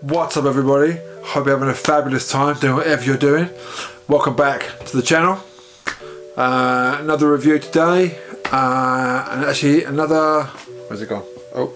What's up everybody? Hope you're having a fabulous time doing whatever you're doing. Welcome back to the channel. Another review today, and actually another, where's it gone? Oh,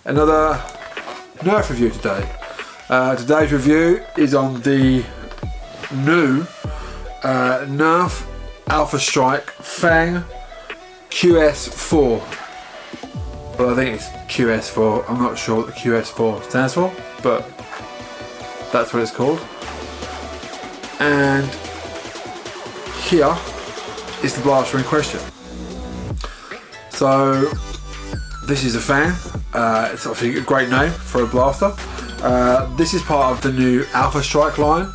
another Nerf review today. Today's review is on the new Nerf Alpha Strike Fang QS4. Well, I think it's QS4. I'm not sure what the QS4 stands for, but that's what it's called. And here is the blaster in question. So this is a Fang. It's obviously a great name for a blaster. This is part of the new Alpha Strike line.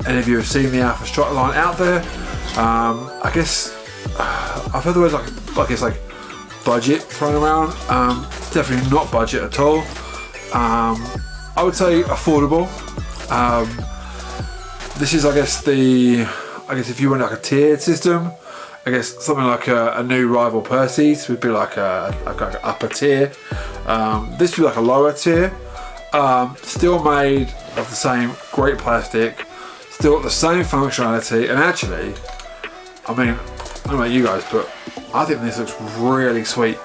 Any of you have seen the Alpha Strike line out there? I guess I've heard the words like it's like budget thrown around. It's definitely not budget at all. I would say affordable. This is, I guess if you went like a tiered system, I guess something like a new rival Percy's would be like a upper tier. This would be like a lower tier. Still made of the same great plastic, still got the same functionality, and actually, I mean, I don't know about you guys, but I think this looks really sweet.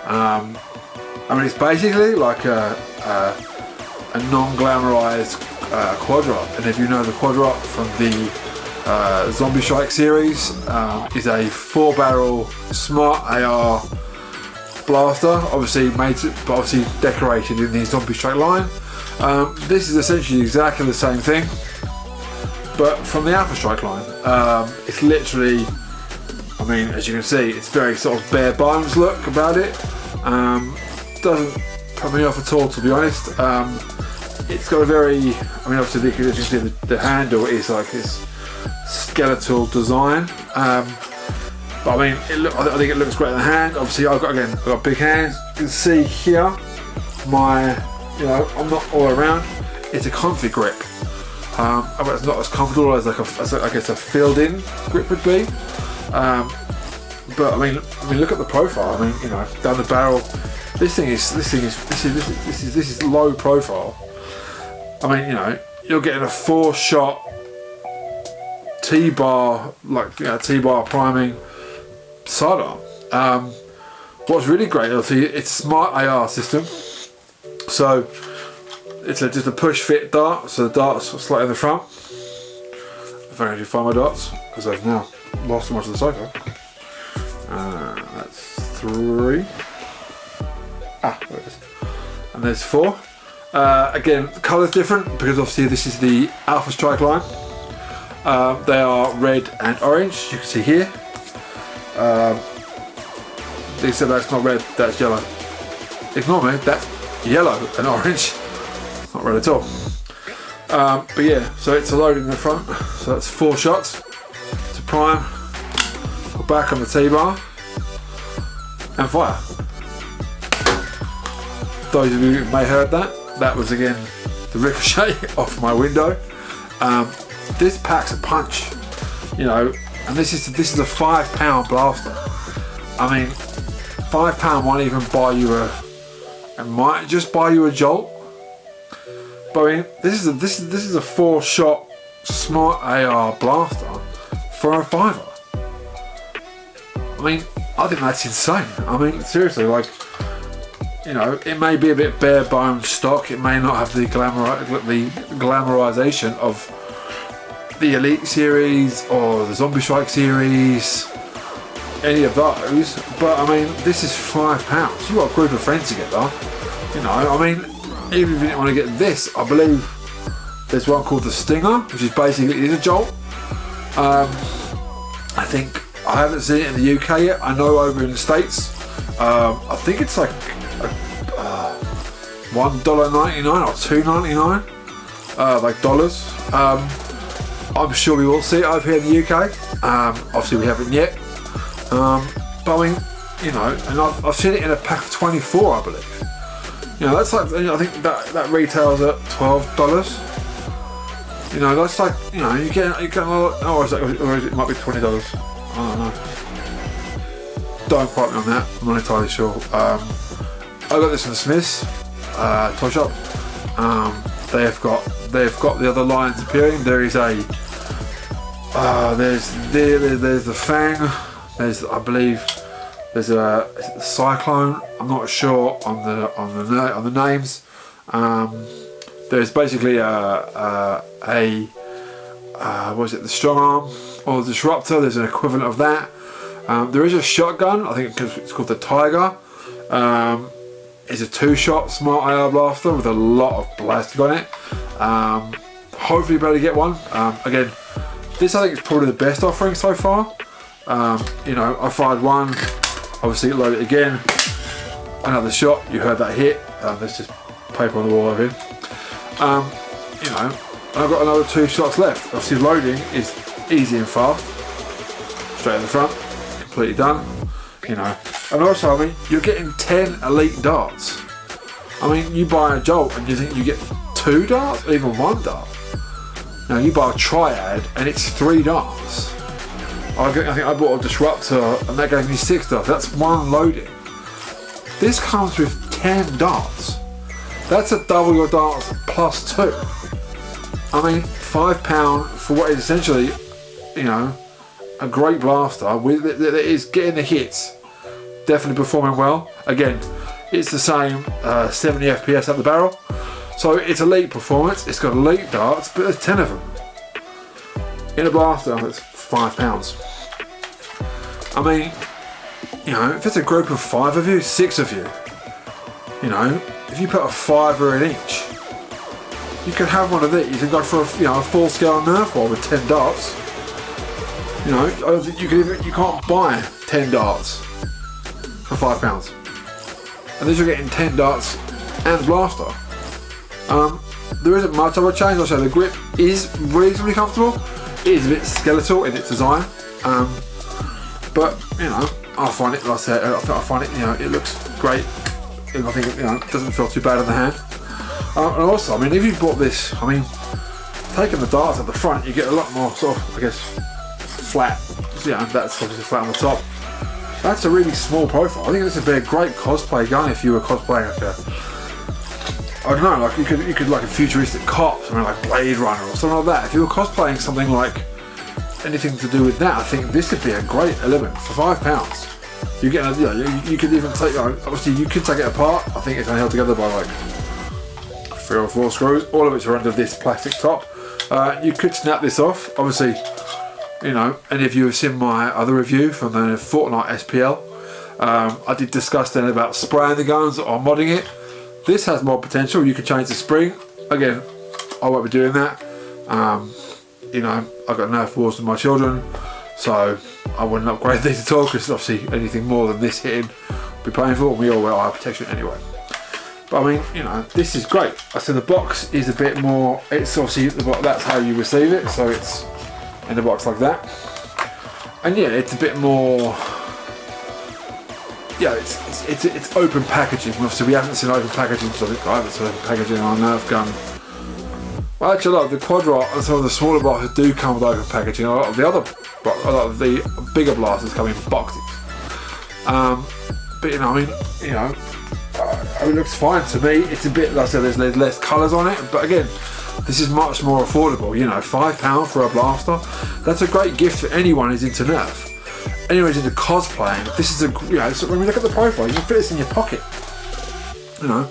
I mean, it's basically like a non-glamorized quadrot, and if you know the quadrot from the Zombie Strike series, is a 4-barrel smart AR blaster, obviously decorated in the Zombie Strike line. This is essentially exactly the same thing, but from the Alpha Strike line. It's literally, I mean, as you can see, it's very sort of bare bones look about it. Doesn't put me off at all, to be honest. It's got a very, I mean, obviously as you can see, the handle is like this skeletal design. But I mean, I think it looks great in the hand. Obviously, I've got big hands. You can see here, I'm not all around. It's a comfy grip. It's not as comfortable as I guess a filled-in grip would be. But I mean, look at the profile. I mean, down the barrel. This is low profile. I mean, you're getting a 4-shot T-bar, T-bar priming sidearm. What's really great, obviously, it's a smart AR system. So it's just a push-fit dart. So the dart's slightly in the front. If I can actually find my darts, because I've now lost so much of the sofa. That's 3. There it is. And there's 4. Again, the colour's different because obviously this is the Alpha Strike line. They are red and orange, you can see here. They said that's not red, that's yellow. Ignore me, that's yellow and orange. It's not red at all. But yeah, so it's a load in the front. So that's 4 shots to prime, put back on the T-bar, and fire. Those of you who may have heard that was again the ricochet off my window. This packs a punch, and this is a £5 blaster. I mean, £5 won't even buy you it might just buy you a jolt. But I mean, this is a 4-shot smart AR blaster for a £5. I mean, I think that's insane. I mean, seriously, like, it may be a bit bare bones stock. It may not have the glamorization of the Elite series or the Zombie Strike series, any of those. But I mean, this is £5. You got a group of friends together. I mean, even if you didn't want to get this, I believe there's one called the Stinger, which is basically a jolt. I think I haven't seen it in the UK yet. I know over in the States, I think it's like $1.99 or $2.99, like dollars. I'm sure we will see it over here in the UK. Obviously we haven't yet. But I mean, and I've seen it in a pack of 24, I believe. That's like, I think that retails at $12. That's like, you get or it might be $20. I don't know. Don't quote me on that. I'm not entirely sure. I got this from the Smiths toy shop. They've got the other lines appearing. There is a there's the Fang. I believe there's a Cyclone. I'm not sure on the names. There's basically what is it, the Strong Arm or the Disruptor. There's an equivalent of that. There is a shotgun. I think it's called the Tiger. It's a 2-shot smart AR blaster with a lot of plastic on it. Hopefully be able to get one. Again, this I think is probably the best offering so far. You know, I fired one, obviously load it again, another shot, you heard that hit. There's just paper on the wall over here. You know, I've got another 2 shots left. Obviously loading is easy and fast. Straight in the front, completely done. You know, and also, I mean, you're getting 10 elite darts. I mean, you buy a Jolt and you think you get 2 darts, or even 1 dart. Now you buy a Triad and it's 3 darts. I think I bought a Disruptor and that gave me 6 darts. That's 1 loading. This comes with 10 darts. That's a double your darts plus 2. I mean, £5 for what is essentially, you know, a great blaster with that is getting the hits, definitely performing well. Again, it's the same 70 FPS at the barrel, so it's elite performance. It's got elite darts, but there's 10 of them in a blaster. That's £5. I mean, you know, if it's a group of 5 of you, 6 of you, you know, if you put a £5 in each, you could have one of these and go for a full-scale Nerf wall with 10 darts. You know, you can't buy 10 darts for £5. And then you're getting 10 darts and a blaster. There isn't much I would change. Also, the grip is reasonably comfortable. It is a bit skeletal in its design. But, you know, I find it, like I said, I find it, you know, it looks great. And I think, you know, it doesn't feel too bad in the hand. And also, I mean, if you bought this, I mean, taking the darts at the front, you get a lot more sort of, I guess, flat. Yeah, that's obviously flat on the top. That's a really small profile. I think this would be a great cosplay gun if you were cosplaying like a, I don't know, like you could like a futuristic cop, something like Blade Runner or something like that. If you were cosplaying something like anything to do with that, I think this would be a great element for £5. You get, you know, you could even take, obviously you could take it apart. I think it's only held together by like 3 or 4 screws. All of which are under this plastic top. You could snap this off. Obviously, you know, any of you have seen my other review from the Fortnite SPL. I did discuss then about spraying the guns or modding it. This has more potential. You can change the spring. Again, I won't be doing that. You know, I've got Nerf wars with my children, so I wouldn't upgrade these at all, because obviously anything more than this hitting would be painful, and we all wear eye protection anyway. But I mean, you know, this is great. I said the box is a bit more, it's obviously, that's how you receive it, so it's in a box like that. And yeah, it's a bit more, yeah, it's open packaging. Obviously we haven't seen open packaging, so I haven't seen open packaging on a Nerf gun. Well, actually, a lot of the Quadrot and some of the smaller blasters do come with open packaging. A lot of the bigger blasters come in boxes. But you know, I mean, you know, it looks fine to me. It's a bit, like I said, there's less colours on it, but again, this is much more affordable. You know, £5 for a blaster. That's a great gift for anyone who's into Nerf. Anyone who's into cosplaying. This is a, you know, so when you look at the profile, you can fit this in your pocket. You know,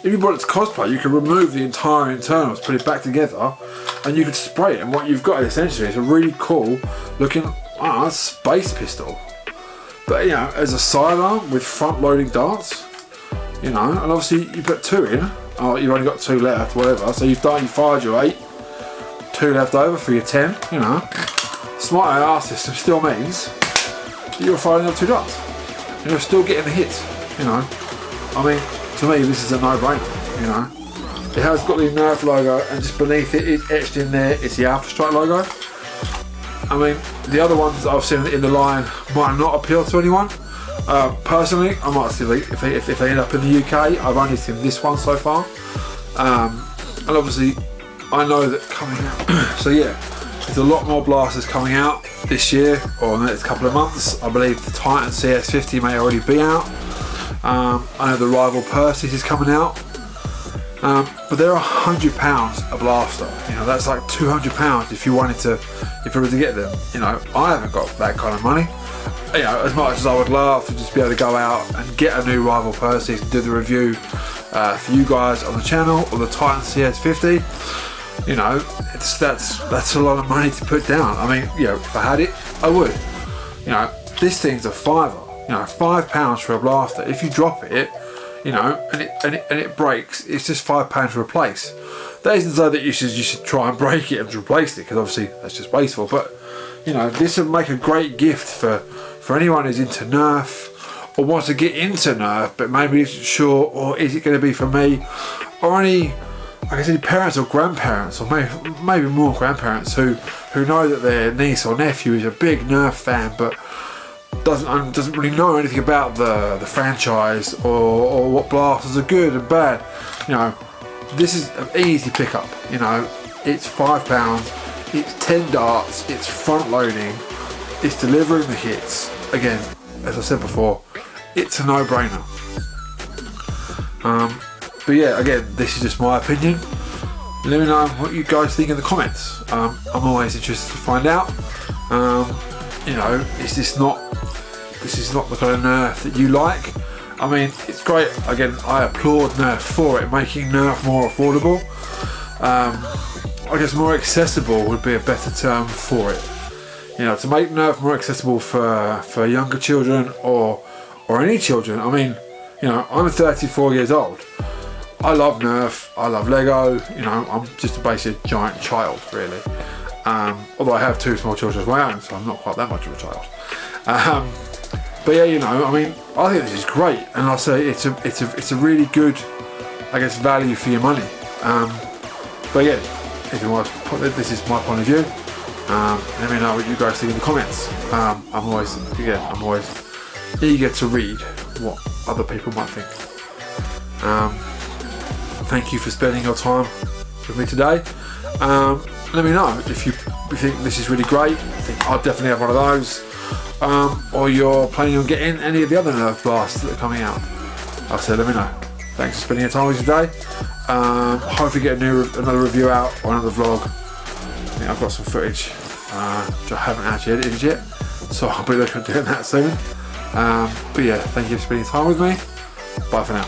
if you brought it to cosplay, you can remove the entire internals, put it back together, and you could spray it. And what you've got essentially is a really cool looking space pistol. But you know, as a sidearm with front loading darts, you know, and obviously you put 2 in. Oh, you've only got 2 left, whatever. So you fired your 8, 2 left over for your 10. You know, smart AR system still means that you're firing your 2 darts. You're still getting the hits. You know, I mean, to me, this is a no-brainer. You know, it has got the Nerf logo, and just beneath it is etched in there. It's the Alpha Strike logo. I mean, the other ones I've seen in the line might not appeal to anyone. Personally, I might see if they end up in the UK. I've only seen this one so far, and obviously I know that coming out. So yeah, there's a lot more blasters coming out this year or in the next couple of months. I believe the Titan CS50 may already be out. I know the rival Perseus is coming out. But they're £100 a blaster. You know, that's like £200 if you wanted to, if you were to get them. You know, I haven't got that kind of money. You know, as much as I would love to just be able to go out and get a new rival Percy and do the review for you guys on the channel, or the Titan CS50, you know, that's a lot of money to put down. I mean, you know, if I had it, I would. You know, this thing's a fiver. You know, £5 for a blaster. If you drop it, you know, and it breaks, it's just £5 to replace. That isn't so that you should try and break it and replace it, because obviously that's just wasteful. But you know, this would make a great gift for anyone who's into Nerf or wants to get into Nerf, but maybe isn't sure, or is it going to be for me, or any, I guess, any parents or grandparents, or maybe more grandparents who know that their niece or nephew is a big Nerf fan, but doesn't really know anything about the franchise, or what blasters are good and bad. You know, this is an easy pickup. You know, it's £5, it's 10 darts, it's front loading, it's delivering the hits. Again, as I said before, it's a no-brainer. But yeah, again, this is just my opinion. Let me know what you guys think in the comments. I'm always interested to find out. You know, this is not the kind of Nerf that you like. I mean, it's great. Again, I applaud Nerf for it, making Nerf more affordable. I guess more accessible would be a better term for it. You know, to make Nerf more accessible for younger children or any children. I mean, you know, I'm 34 years old. I love Nerf, I love Lego. You know, I'm just a basic giant child, really. Although I have 2 small children of my own, so I'm not quite that much of a child. But yeah, you know, I mean, I think this is great, and I say it's a really good, I guess, value for your money. But yeah, this is my point of view. Let me know what you guys think in the comments. I'm always eager to read what other people might think. Thank you for spending your time with me today. Let me know if you think this is really great. I think I'll definitely have one of those. Or you're planning on getting any of the other Nerf blasts that are coming out. Like I said, let me know. Thanks for spending your time with me today. Hopefully get another review out, or another vlog. I think I've got some footage which I haven't actually edited yet, so I'll be looking at doing that soon. But yeah, thank you for spending time with me. Bye for now.